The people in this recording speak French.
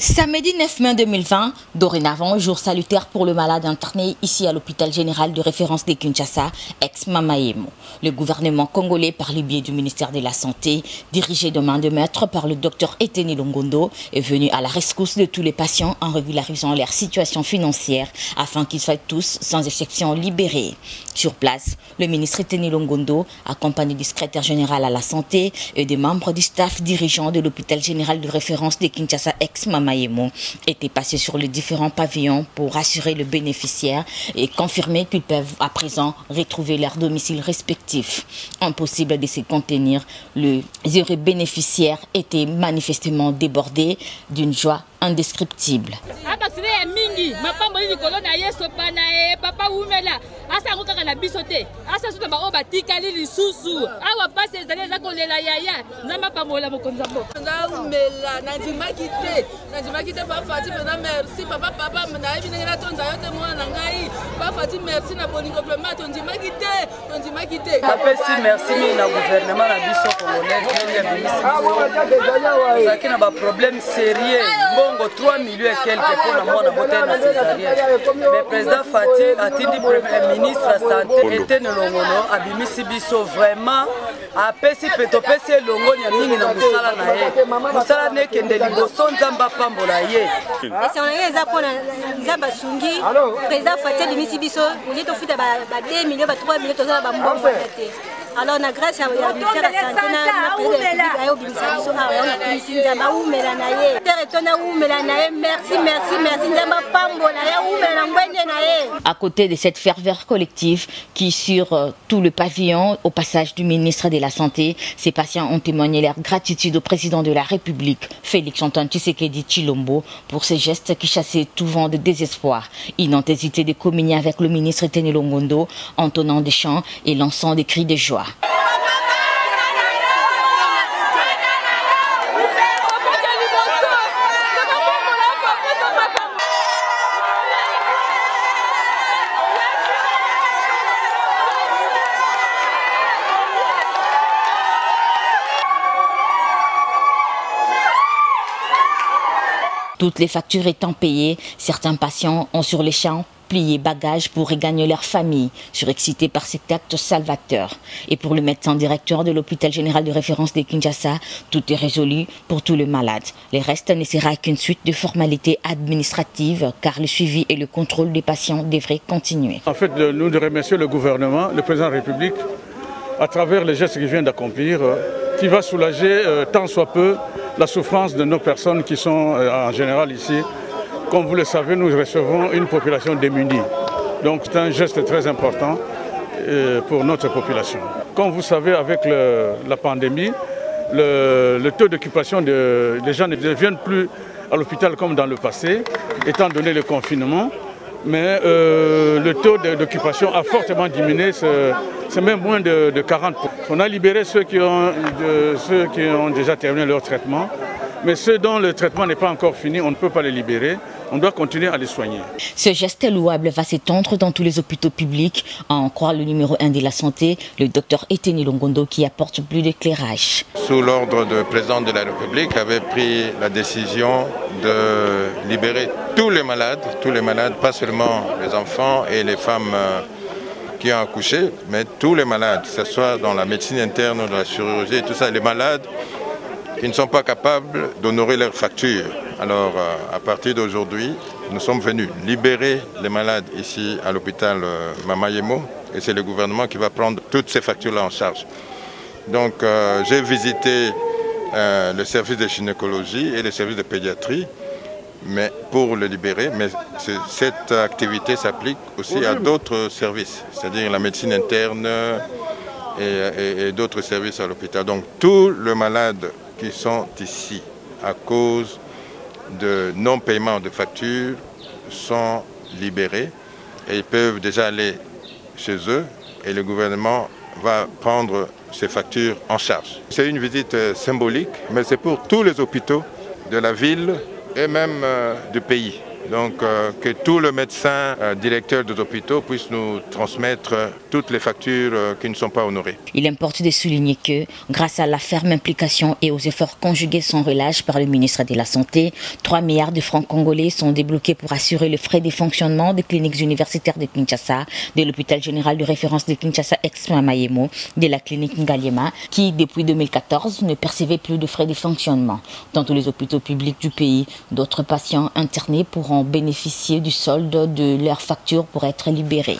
Samedi 9 mai 2020, dorénavant, jour salutaire pour le malade interné ici à l'hôpital général de référence de Kinshasa, ex-Mama Yemo. Le gouvernement congolais, par le biais du ministère de la Santé, dirigé de main de maître par le docteur Eteni Longondo, est venu à la rescousse de tous les patients en régularisant leur situation financière afin qu'ils soient tous, sans exception, libérés. Sur place, le ministre Eteni Longondo, accompagné du secrétaire général à la Santé et des membres du staff dirigeant de l'hôpital général de référence de Kinshasa, ex-Mama Yemo, étaient passés sur les différents pavillons pour rassurer le bénéficiaire et confirmer qu'ils peuvent à présent retrouver leur domicile respectif. Impossible de se contenir, les heureux bénéficiaires étaient manifestement débordés d'une joie indescriptible. Merci na gouvernement na biso congolais qui a des problèmes sérieux. Bongo 3 millions et quelques pour la mort na césarienne. Mais président Fati a dit premier ministre de la santé Eteni Longondo abimisi biso vraiment apesi petopesi longo nya mingi na musala na ye. Musala ne kende liboso nzamba pambola ye. Eza pona nzamba sungi président Fati abimisi biso on to futa ba 2 millions ba 3 millions tozala ba mbongo te. Alors na grâce à ministère de la santé na président ayo bimisa biso on a komisi nzamba umela na ye. Teretona umela na ye. Merci nzamba pambola ya umela ngwende na ye. À côté de cette ferveur collective qui sur tout le pavillon au passage du ministre de la Santé, ces patients ont témoigné leur gratitude au président de la République, Félix-Antoine Tshisekedi Tshilombo, pour ces gestes qui chassaient tout vent de désespoir. Ils n'ont hésité de communier avec le ministre Eteni Longondo, entonnant des chants et lançant des cris de joie. Toutes les factures étant payées, certains patients ont sur les champs plié bagages pour regagner leur famille, surexcités par cet acte salvateur. Et pour le médecin directeur de l'hôpital général de référence de Kinshasa, tout est résolu pour tous les malades. Le reste ne sera qu'une suite de formalités administratives, car le suivi et le contrôle des patients devraient continuer. En fait, nous remercions le gouvernement, le président de la République, à travers les gestes qu'il vient d'accomplir, qui va soulager tant soit peu la souffrance de nos personnes qui sont en général ici. Comme vous le savez, nous recevons une population démunie. Donc c'est un geste très important pour notre population. Comme vous savez, avec la pandémie, le taux d'occupation des gens ne viennent plus à l'hôpital comme dans le passé, étant donné le confinement. Mais le taux d'occupation a fortement diminué, c'est même moins de 40%. On a libéré ceux qui ont déjà terminé leur traitement, mais ceux dont le traitement n'est pas encore fini, on ne peut pas les libérer. On doit continuer à les soigner. Ce geste louable va s'étendre dans tous les hôpitaux publics, à en croire le numéro 1 de la santé, le docteur Eteni Longondo, qui apporte plus d'éclairage. Sous l'ordre du président de la République, avait pris la décision de libérer tous les malades, pas seulement les enfants et les femmes qui ont accouché, mais tous les malades, que ce soit dans la médecine interne, dans la chirurgie, tout ça, les malades qui ne sont pas capables d'honorer leurs factures. Alors, à partir d'aujourd'hui, nous sommes venus libérer les malades ici à l'hôpital Mama Yemo, et c'est le gouvernement qui va prendre toutes ces factures-là en charge. Donc, j'ai visité le service de gynécologie et le service de pédiatrie, mais pour le libérer, mais cette activité s'applique aussi à d'autres services, c'est-à-dire la médecine interne et d'autres services à l'hôpital. Donc, tous les malades qui sont ici à cause de non-paiement de factures sont libérés et ils peuvent déjà aller chez eux et le gouvernement va prendre ces factures en charge. C'est une visite symbolique, mais c'est pour tous les hôpitaux de la ville et même du pays. Donc que tous les médecins directeurs des hôpitaux puissent nous transmettre toutes les factures qui ne sont pas honorées. Il importe de souligner que, grâce à la ferme implication et aux efforts conjugués sans relâche par le ministre de la Santé, 3 milliards de francs congolais sont débloqués pour assurer le frais de fonctionnement des cliniques universitaires de Kinshasa, de l'hôpital général de référence de Kinshasa ex-Mamayemo, de la clinique Ngaliema, qui depuis 2014 ne percevait plus de frais de fonctionnement. Dans tous les hôpitaux publics du pays, d'autres patients internés pourront bénéficier du solde de leurs factures pour être libérés.